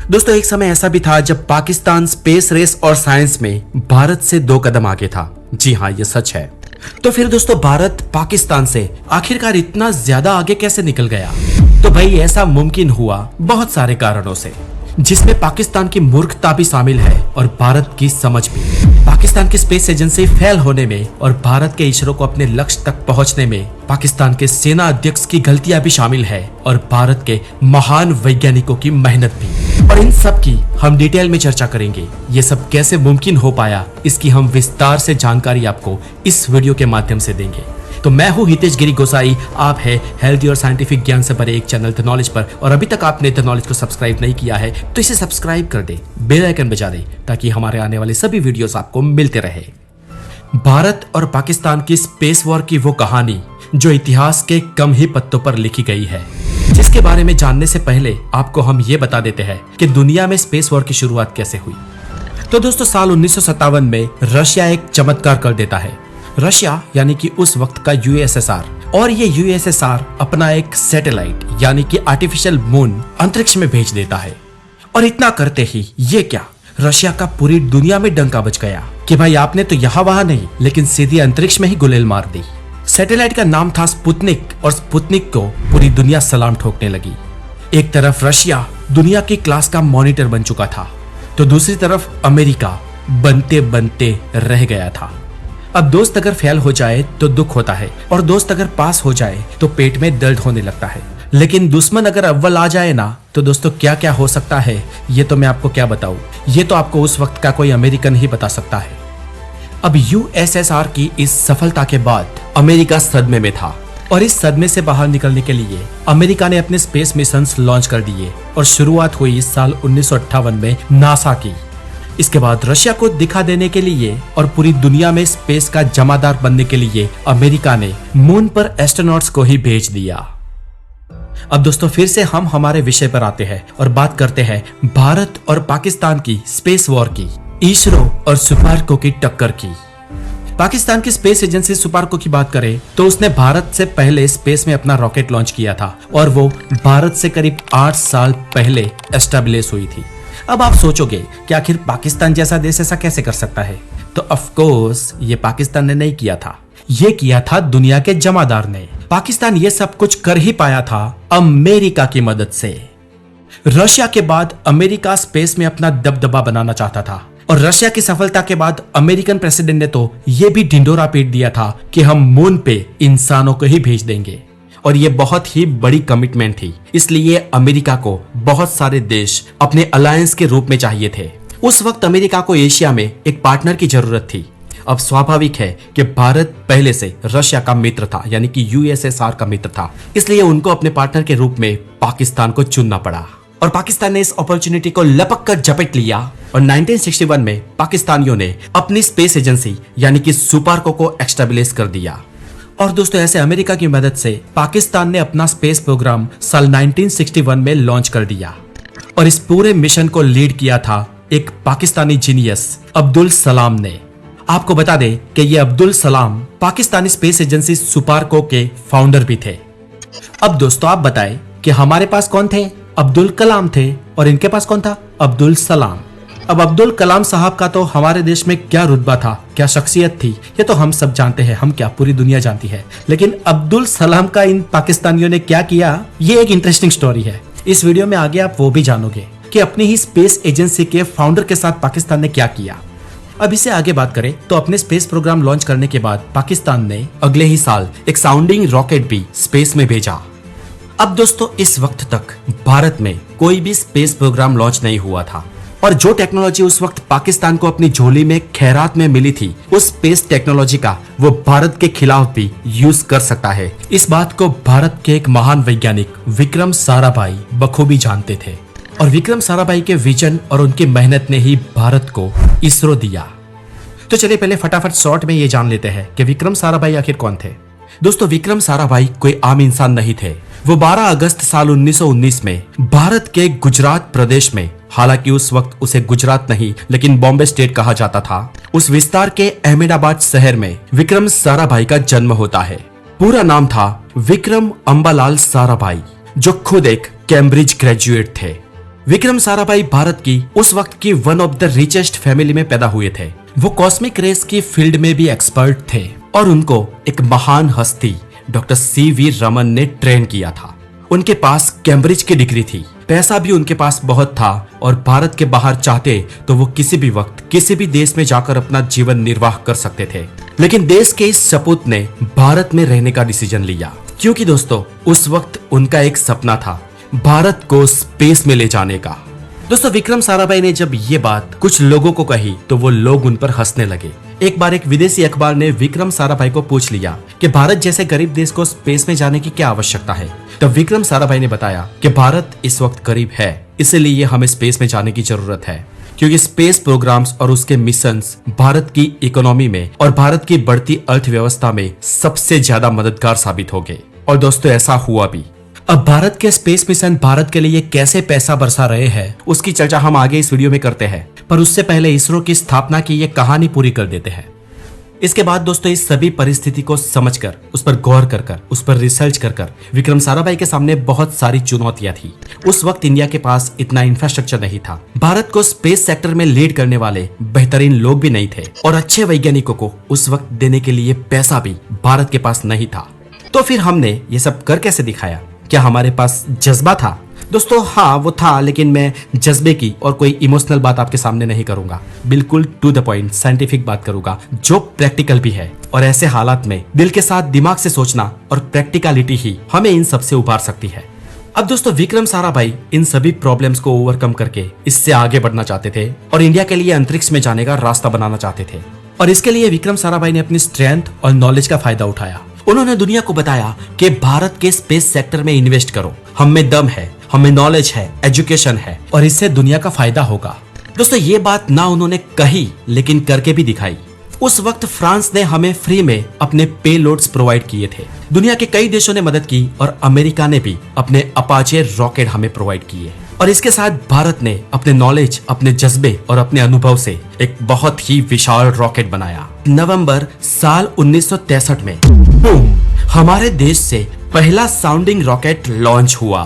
दोस्तों एक समय ऐसा भी था जब पाकिस्तान स्पेस रेस और साइंस में भारत से 2 कदम आगे था। जी हाँ, ये सच है। तो फिर दोस्तों भारत पाकिस्तान से आखिरकार इतना ज्यादा आगे कैसे निकल गया? तो भाई ऐसा मुमकिन हुआ बहुत सारे कारणों से, जिसमें पाकिस्तान की मूर्खता भी शामिल है और भारत की समझ भी। पाकिस्तान की स्पेस एजेंसी फेल होने में और भारत के इसरो को अपने लक्ष्य तक पहुंचने में पाकिस्तान के सेना अध्यक्ष की गलतियां भी शामिल है और भारत के महान वैज्ञानिकों की मेहनत भी। और इन सब की हम डिटेल में चर्चा करेंगे। ये सब कैसे मुमकिन हो पाया, इसकी हम विस्तार से जानकारी आपको इस वीडियो के माध्यम से देंगे। तो मैं हूं हितेश गिरी गोसाई, आप है हेल्दी और साइंटिफिक ज्ञान से भरे एक चैनल द नॉलेज पर, और अभी तक आपने द नॉलेज को सब्सक्राइब नहीं किया है तो इसे सब्सक्राइब कर दे, बेल आइकन बजा दे ताकि हमारे आने वाले सभी वीडियोस आपको मिलते रहे। भारत और पाकिस्तान की स्पेस वॉर की वो कहानी जो इतिहास के कम ही पत्तों पर लिखी गई है, जिसके बारे में जानने से पहले आपको हम ये बता देते हैं कि दुनिया में स्पेस वॉर की शुरुआत कैसे हुई। तो दोस्तों साल 1957 में रशिया एक चमत्कार कर देता है। रशिया यानी कि उस वक्त का यूएसएसआर, और ये यूएसएसआर अपना एक सैटेलाइट यानी कि आर्टिफिशियल मून अंतरिक्ष में भेज देता है। और इतना करते ही ये क्या, रशिया का पूरी दुनिया में डंका बज गया कि भाई आपने तो यहाँ वहां नहीं लेकिन सीधी अंतरिक्ष में ही गुलेल मार दी। सैटेलाइट का नाम था स्पुतनिक, और स्पुतनिक को पूरी दुनिया सलाम ठोकने लगी। एक तरफ रशिया दुनिया की क्लास का मॉनिटर बन चुका था, तो दूसरी तरफ अमेरिका बनते बनते रह गया था। अब दोस्त अगर फेल हो जाए तो दुख होता है, और दोस्त अगर पास हो जाए तो पेट में दर्द होने लगता है। लेकिन दुश्मन अगर अव्वल आ जाए ना, तो दोस्तों क्या क्या हो सकता है ये तो मैं आपको क्या बताऊं, ये तो आपको उस वक्त का कोई अमेरिकन ही बता सकता है। अब यूएसएसआर की इस सफलता के बाद अमेरिका सदमे में था, और इस सदमे से बाहर निकलने के लिए अमेरिका ने अपने स्पेस मिशंस लॉन्च कर दिए, और शुरुआत हुई इस साल 1958 में नासा की। इसके बाद रशिया को दिखा देने के लिए और पूरी दुनिया में स्पेस का जमादार बनने के लिए अमेरिका ने मून पर एस्ट्रोनॉट्स को ही भेज दिया। अब दोस्तों फिर से हम हमारे विषय पर आते हैं और बात करते हैं भारत और पाकिस्तान की स्पेस वॉर की, इसरो और सुपार्को की टक्कर की। पाकिस्तान की स्पेस एजेंसी सुपार्को की बात करें तो उसने भारत से पहले स्पेस में अपना रॉकेट लॉन्च किया था, और वो भारत से करीब 8 साल पहले एस्टेब्लिश हुई थी। अब आप सोचोगे कि आखिर पाकिस्तान जैसा देश ऐसा कैसे कर सकता है? तो ऑफ कोर्स ये पाकिस्तान ने नहीं किया था, ये किया था दुनिया के जमादार ने। पाकिस्तान ये सब कुछ कर ही पाया था अमेरिका की मदद से। रशिया के बाद अमेरिका स्पेस में अपना दबदबा बनाना चाहता था, और रशिया की सफलता के बाद अमेरिकन प्रेसिडेंट ने तो ये भी ढिंढोरा पीट दिया था कि हम मून पे इंसानों को ही भेज देंगे, और ये बहुत ही बड़ी कमिटमेंट थी। इसलिए अमेरिका को बहुत सारे देश अपने अलायंस के रूप में चाहिए थे। उस वक्त अमेरिका को एशिया में एक पार्टनर की जरूरत थी। अब स्वाभाविक है कि भारत पहले से रशिया का मित्र था, यानी कि यूएसएसआर का मित्र था, इसलिए उनको अपने पार्टनर के रूप में पाकिस्तान को चुनना पड़ा। और पाकिस्तान ने इस अपॉर्चुनिटी को लपक कर झपट लिया, और 1961 में पाकिस्तानियों ने अपनी स्पेस एजेंसी यानी कि सुपार्को को एस्टेब्लिश कर दिया। और दोस्तों ऐसे अमेरिका की मदद से पाकिस्तान ने अपना स्पेस प्रोग्राम साल 1961 में लॉन्च कर दिया, और इस पूरे मिशन को लीड किया था एक पाकिस्तानी जीनियस अब्दुल सलाम ने। आपको बता दें कि ये अब्दुल सलाम पाकिस्तानी स्पेस एजेंसी सुपार्को के फाउंडर भी थे। अब दोस्तों आप बताएं कि हमारे पास कौन थे? अब्दुल कलाम थे, और इनके पास कौन था? अब्दुल सलाम। अब अब्दुल कलाम साहब का तो हमारे देश में क्या रुतबा था, क्या शख्सियत थी, ये तो हम सब जानते हैं, हम क्या पूरी दुनिया जानती है। लेकिन अब्दुल सलाम का इन पाकिस्तानियों ने क्या किया, ये एक इंटरेस्टिंग स्टोरी है। इस वीडियो में आगे आप वो भी जानोगे कि अपनी ही स्पेस एजेंसी के फाउंडर के साथ पाकिस्तान ने क्या किया। अब इससे आगे बात करें तो अपने स्पेस प्रोग्राम लॉन्च करने के बाद पाकिस्तान ने अगले ही साल एक साउंडिंग रॉकेट भी स्पेस में भेजा। अब दोस्तों इस वक्त तक भारत में कोई भी स्पेस प्रोग्राम लॉन्च नहीं हुआ था, और जो टेक्नोलॉजी उस वक्त पाकिस्तान को अपनी झोली में खैरात में मिली थी, उस स्पेस टेक्नोलॉजी का वो भारत के खिलाफ भी यूज कर सकता है। इस बात को भारत के एक महान वैज्ञानिक विक्रम साराभाई बखूबी जानते थे, और विक्रम साराभाई के विजन और उनकी मेहनत ने ही भारत को इसरो दिया। तो चलिए पहले फटाफट शॉर्ट में ये जान लेते हैं कि विक्रम साराभाई आखिर कौन थे। दोस्तों विक्रम साराभाई कोई आम इंसान नहीं थे। वो 12 अगस्त साल 1919 में भारत के गुजरात प्रदेश में, हालांकि उस वक्त उसे गुजरात नहीं लेकिन बॉम्बे स्टेट कहा जाता था, उस विस्तार के अहमदाबाद शहर में विक्रम साराभाई का जन्म होता है। पूरा नाम था विक्रम अंबालाल साराभाई, जो खुद एक कैम्ब्रिज ग्रेजुएट थे। विक्रम साराभाई भारत की उस वक्त की one of the richest family में पैदा हुए थे। वो कॉस्मिक रेस की फील्ड में भी एक्सपर्ट थे और उनको एक महान हस्ती डॉक्टर CV रमन ने ट्रेन किया था। उनके पास कैम्ब्रिज की डिग्री थी, पैसा भी उनके पास बहुत था और भारत के बाहर चाहते तो वो किसी भी वक्त किसी भी देश में जाकर अपना जीवन निर्वाह कर सकते थे। लेकिन देश के इस सपूत ने भारत में रहने का डिसीजन लिया, क्योंकि दोस्तों उस वक्त उनका एक सपना था भारत को स्पेस में ले जाने का। दोस्तों विक्रम साराभाई ने जब ये बात कुछ लोगों को कही तो वो लोग उन पर हंसने लगे। एक बार एक विदेशी अखबार ने विक्रम साराभाई को पूछ लिया कि भारत जैसे गरीब देश को स्पेस में जाने की क्या आवश्यकता है। तब विक्रम साराभाई ने बताया कि भारत इस वक्त गरीब है, इसलिए हमें स्पेस में जाने की जरूरत है, क्योंकि स्पेस प्रोग्राम्स और उसके मिशंस भारत की इकोनॉमी में और भारत की बढ़ती अर्थव्यवस्था में सबसे ज्यादा मददगार साबित होंगे। और दोस्तों ऐसा हुआ भी। अब भारत के स्पेस मिशन भारत के लिए कैसे पैसा बरसा रहे हैं उसकी चर्चा हम आगे इस वीडियो में करते हैं, पर उससे पहले इसरो की स्थापना की ये कहानी पूरी कर देते हैं। इसके बाद दोस्तों इस सभी परिस्थिति को समझकर, उस पर गौर कर उस पर रिसर्च कर विक्रम साराभाई के सामने बहुत सारी चुनौतियां थी। उस वक्त इंडिया के पास इतना इंफ्रास्ट्रक्चर नहीं था, भारत को स्पेस सेक्टर में लीड करने वाले बेहतरीन लोग भी नहीं थे और अच्छे वैज्ञानिकों को उस वक्त देने के लिए पैसा भी भारत के पास नहीं था। तो फिर हमने ये सब कर कैसे दिखाया? क्या हमारे पास जज्बा था? दोस्तों हाँ वो था, लेकिन मैं जज्बे की और कोई इमोशनल बात आपके सामने नहीं करूंगा। बिल्कुल टू द पॉइंट साइंटिफिक बात करूंगा जो प्रैक्टिकल भी है। और ऐसे हालात में दिल के साथ दिमाग से सोचना और प्रैक्टिकलिटी ही हमें इन सबसे उबार सकती है। अब दोस्तों विक्रम साराभाई इन सभी प्रॉब्लम्स को ओवरकम करके इससे आगे बढ़ना चाहते थे और इंडिया के लिए अंतरिक्ष में जाने का रास्ता बनाना चाहते थे। और इसके लिए विक्रम साराभाई ने अपनी स्ट्रेंथ और नॉलेज का फायदा उठाया। उन्होंने दुनिया को बताया कि भारत के स्पेस सेक्टर में इन्वेस्ट करो, हम में दम है, हमें नॉलेज है, एजुकेशन है और इससे दुनिया का फायदा होगा। दोस्तों ये बात ना उन्होंने कही लेकिन करके भी दिखाई। उस वक्त फ्रांस ने हमें फ्री में अपने पेलोड्स प्रोवाइड किए थे। दुनिया के कई देशों ने मदद की और अमेरिका ने भी अपने अपाचे रॉकेट हमें प्रोवाइड किए। और इसके साथ भारत ने अपने नॉलेज, अपने जज्बे और अपने अनुभव से एक बहुत ही विशाल रॉकेट बनाया। नवंबर साल 1963 में बूम, हमारे देश से पहला साउंडिंग रॉकेट लॉन्च हुआ।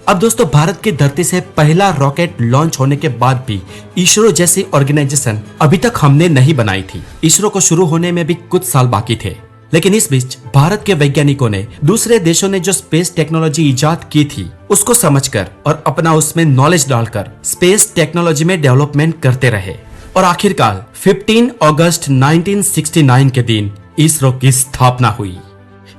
अब दोस्तों भारत की धरती से पहला रॉकेट लॉन्च होने के बाद भी इसरो जैसी ऑर्गेनाइजेशन अभी तक हमने नहीं बनाई थी। इसरो को शुरू होने में भी कुछ साल बाकी थे, लेकिन इस बीच भारत के वैज्ञानिकों ने दूसरे देशों ने जो स्पेस टेक्नोलॉजी इजाद की थी उसको समझकर और अपना उसमें नॉलेज डालकर स्पेस टेक्नोलॉजी में डेवलपमेंट करते रहे। और आखिरकार 15 अगस्त 1969 के दिन इसरो की स्थापना हुई।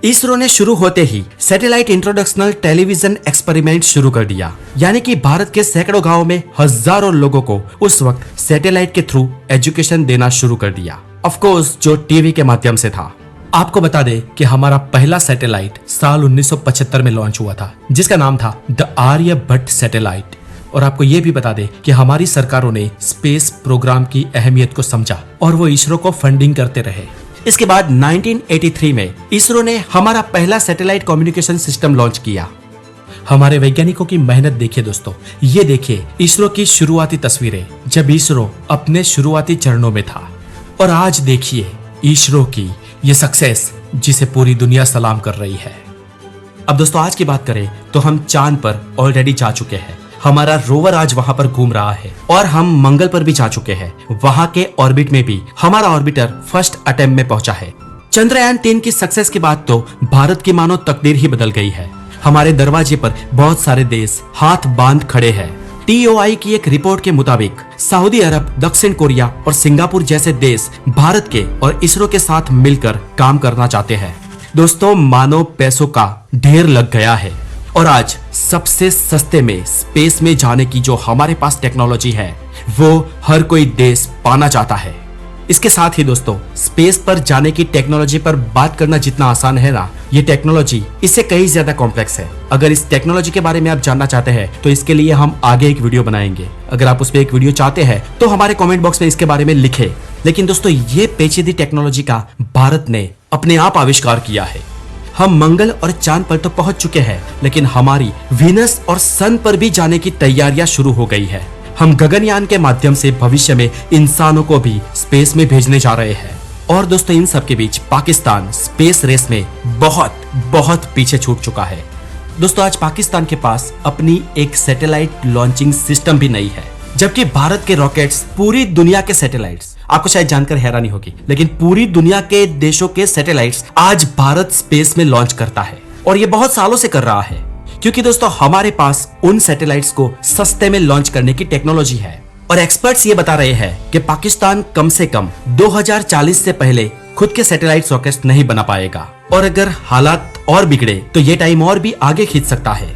इसरो ने शुरू होते ही सैटेलाइट इंट्रोडक्शनल टेलीविजन एक्सपेरिमेंट शुरू कर दिया, यानी कि भारत के सैकड़ों गांवों में हजारों लोगों को उस वक्त सैटेलाइट के थ्रू एजुकेशन देना शुरू कर दिया। ऑफ कोर्स जो टीवी के माध्यम से था। आपको बता दें कि हमारा पहला सैटेलाइट साल 1975 में लॉन्च हुआ था, जिसका नाम था द आर्यभट्ट सैटेलाइट। और आपको ये भी बता दें कि हमारी सरकारों ने स्पेस प्रोग्राम की अहमियत को समझा और वो इसरो को फंडिंग करते रहे। इसके बाद 1983 में इसरो ने हमारा पहला सैटेलाइट कम्युनिकेशन सिस्टम लॉन्च किया। हमारे वैज्ञानिकों की मेहनत देखिए दोस्तों, ये देखिए इसरो की शुरुआती तस्वीरें जब इसरो अपने शुरुआती चरणों में था, और आज देखिए इसरो की ये सक्सेस जिसे पूरी दुनिया सलाम कर रही है। अब दोस्तों आज की बात करें तो हम चांद पर ऑलरेडी जा चुके हैं, हमारा रोवर आज वहां पर घूम रहा है और हम मंगल पर भी जा चुके हैं। वहां के ऑर्बिट में भी हमारा ऑर्बिटर फर्स्ट अटेम्प्ट में पहुंचा है। चंद्रयान 3 की सक्सेस के बाद तो भारत की मानो तकदीर ही बदल गई है। हमारे दरवाजे पर बहुत सारे देश हाथ बांध खड़े हैं। TOI की एक रिपोर्ट के मुताबिक सऊदी अरब, दक्षिण कोरिया और सिंगापुर जैसे देश भारत के और इसरो के साथ मिलकर काम करना चाहते हैं। दोस्तों मानो पैसों का ढेर लग गया है और आज सबसे सस्ते में स्पेस में जाने की जो हमारे पास टेक्नोलॉजी है वो हर कोई देश पाना चाहता है। इसके साथ ही दोस्तों स्पेस पर जाने की टेक्नोलॉजी पर बात करना जितना आसान है ना, ये टेक्नोलॉजी इससे कहीं ज्यादा कॉम्प्लेक्स है। अगर इस टेक्नोलॉजी के बारे में आप जानना चाहते हैं तो इसके लिए हम आगे एक वीडियो बनाएंगे। अगर आप उस पर एक वीडियो चाहते हैं तो हमारे कमेंट बॉक्स में इसके बारे में लिखे। लेकिन दोस्तों ये पेचीदी टेक्नोलॉजी का भारत ने अपने आप आविष्कार किया है। हम मंगल और चांद पर तो पहुंच चुके हैं, लेकिन हमारी वीनस और सन पर भी जाने की तैयारियां शुरू हो गई है। हम गगनयान के माध्यम से भविष्य में इंसानों को भी स्पेस में भेजने जा रहे हैं। और दोस्तों इन सब के बीच पाकिस्तान स्पेस रेस में बहुत पीछे छूट चुका है। दोस्तों आज पाकिस्तान के पास अपनी एक सैटेलाइट लॉन्चिंग सिस्टम भी नहीं है, जबकि भारत के रॉकेट्स पूरी दुनिया के सैटेलाइट्स, आपको शायद जानकर हैरानी होगी, लेकिन पूरी दुनिया के देशों के सैटेलाइट्स आज भारत स्पेस में लॉन्च करता है और ये बहुत सालों से कर रहा है, क्योंकि दोस्तों हमारे पास उन सैटेलाइट्स को सस्ते में लॉन्च करने की टेक्नोलॉजी है। और एक्सपर्ट्स ये बता रहे हैं कि पाकिस्तान कम से कम 2040 से पहले खुद के सैटेलाइट रॉकेट्स नहीं बना पाएगा, और अगर हालात और बिगड़े तो ये टाइम और भी आगे खींच सकता है।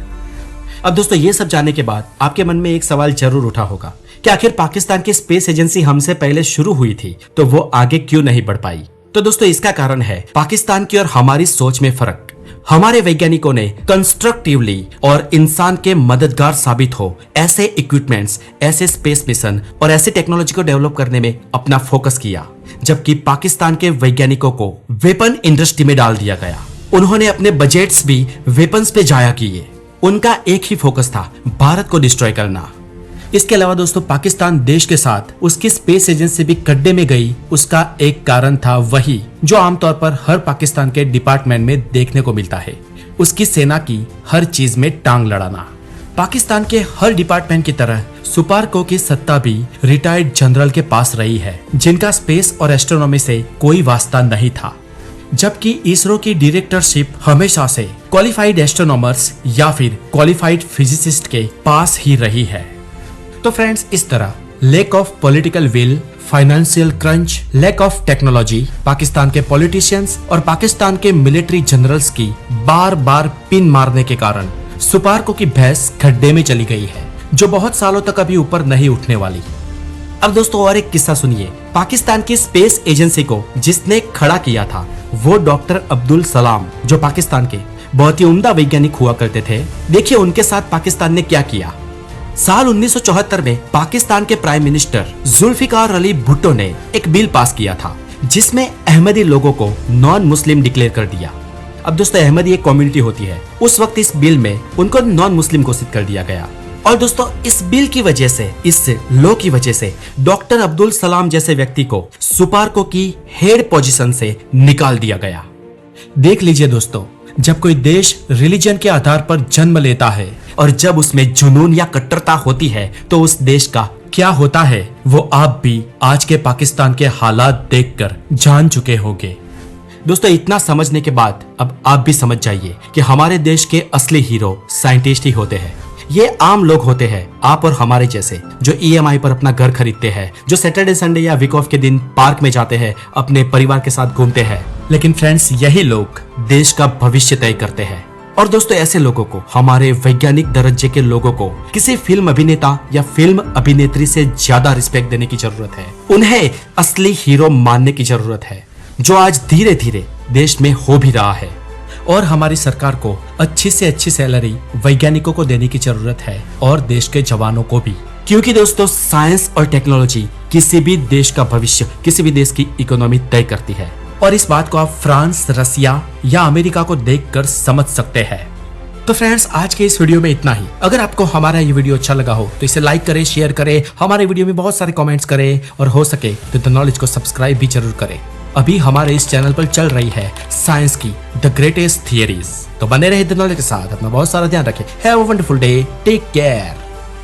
अब दोस्तों ये सब जानने के बाद आपके मन में एक सवाल जरूर उठा होगा कि आखिर पाकिस्तान की स्पेस एजेंसी हमसे पहले शुरू हुई थी तो वो आगे क्यों नहीं बढ़ पाई। तो दोस्तों इसका कारण है पाकिस्तान की और हमारी सोच में फर्क। हमारे वैज्ञानिकों ने कंस्ट्रक्टिवली और इंसान के मददगार साबित हो ऐसे इक्विपमेंट्स, ऐसे स्पेस मिशन और ऐसे टेक्नोलॉजी को डेवलप करने में अपना फोकस किया, जबकि पाकिस्तान के वैज्ञानिकों को वेपन इंडस्ट्री में डाल दिया गया। उन्होंने अपने बजट्स भी वेपन्स पे जाया किए। उनका एक ही फोकस था, भारत को डिस्ट्रॉय करना। इसके अलावा दोस्तों पाकिस्तान देश के साथ उसकी स्पेस एजेंसी भी गड्ढे में गई, उसका एक कारण था वही जो आमतौर पर हर पाकिस्तान के डिपार्टमेंट में देखने को मिलता है, उसकी सेना की हर चीज में टांग लड़ाना। पाकिस्तान के हर डिपार्टमेंट की तरह सुपारको की सत्ता भी रिटायर्ड जनरल के पास रही है, जिनका स्पेस और एस्ट्रोनॉमी से कोई वास्ता नहीं था, जबकि इसरो की डायरेक्टरशिप हमेशा से क्वालिफाइड एस्ट्रोनॉमर्स या फिर क्वालिफाइड फिजिसिस्ट के पास ही रही है। तो फ्रेंड्स इस तरह lack of political will, financial crunch, lack of technology, Pakistan के पॉलिटिशियंस और पाकिस्तान के मिलिट्री जनरल्स की बार बार पिन मारने के कारण सुपारको की भैंस खड्डे में चली गई है, जो बहुत सालों तक अभी ऊपर नहीं उठने वाली। अब दोस्तों और एक किस्सा सुनिए। पाकिस्तान की स्पेस एजेंसी को जिसने खड़ा किया था वो डॉक्टर अब्दुल सलाम, जो पाकिस्तान के बहुत ही उम्दा वैज्ञानिक हुआ करते थे। देखिए उनके साथ पाकिस्तान ने क्या किया। साल 1974 में पाकिस्तान के प्राइम मिनिस्टर जुल्फिकार अली भुट्टो ने एक बिल पास किया था जिसमें अहमदी लोगों को नॉन मुस्लिम डिक्लेयर कर दिया। अब दोस्तों अहमदी एक कम्युनिटी होती है, उस वक्त इस बिल में उनको नॉन मुस्लिम घोषित कर दिया गया। और दोस्तों इस बिल की वजह से, इस लॉ की वजह से डॉक्टर अब्दुल सलाम जैसे व्यक्ति को सुपारको की हेड पोजीशन से निकाल दिया गया। देख लीजिए दोस्तों, जब कोई देश रिलीजन के आधार पर जन्म लेता है और जब उसमें जुनून या कट्टरता होती है तो उस देश का क्या होता है वो आप भी आज के पाकिस्तान के हालात देखकर जान चुके होंगे। दोस्तों इतना समझने के बाद अब आप भी समझ जाइए कि हमारे देश के असली हीरो साइंटिस्ट ही होते हैं। ये आम लोग होते हैं, आप और हमारे जैसे, जो ईएमआई पर अपना घर खरीदते हैं, जो सैटरडे संडे या वीक ऑफ के दिन पार्क में जाते हैं, अपने परिवार के साथ घूमते हैं। लेकिन फ्रेंड्स यही लोग देश का भविष्य तय करते हैं। और दोस्तों ऐसे लोगों को, हमारे वैज्ञानिक दर्जे के लोगों को किसी फिल्म अभिनेता या फिल्म अभिनेत्री से ज्यादा रिस्पेक्ट देने की जरूरत है। उन्हें असली हीरो मानने की जरूरत है, जो आज धीरे धीरे देश में हो भी रहा है। और हमारी सरकार को अच्छी से अच्छी सैलरी वैज्ञानिकों को देने की जरूरत है और देश के जवानों को भी, क्योंकि दोस्तों साइंस और टेक्नोलॉजी किसी भी देश का भविष्य, किसी भी देश की इकोनॉमी तय करती है। और इस बात को आप फ्रांस, रसिया या अमेरिका को देखकर समझ सकते हैं। तो फ्रेंड्स आज के इस वीडियो में इतना ही। अगर आपको हमारा ये वीडियो अच्छा लगा हो तो इसे लाइक करें, शेयर करें, हमारे वीडियो में बहुत सारे कमेंट्स करें और हो सके तो द नॉलेज को सब्सक्राइब भी जरूर करें। अभी हमारे इस चैनल पर चल रही है साइंस की द ग्रेटेस्ट थियरीज, तो बने रहे द नॉलेज के साथ। अपना बहुत सारा ध्यान रखें। Have a wonderful day, take care.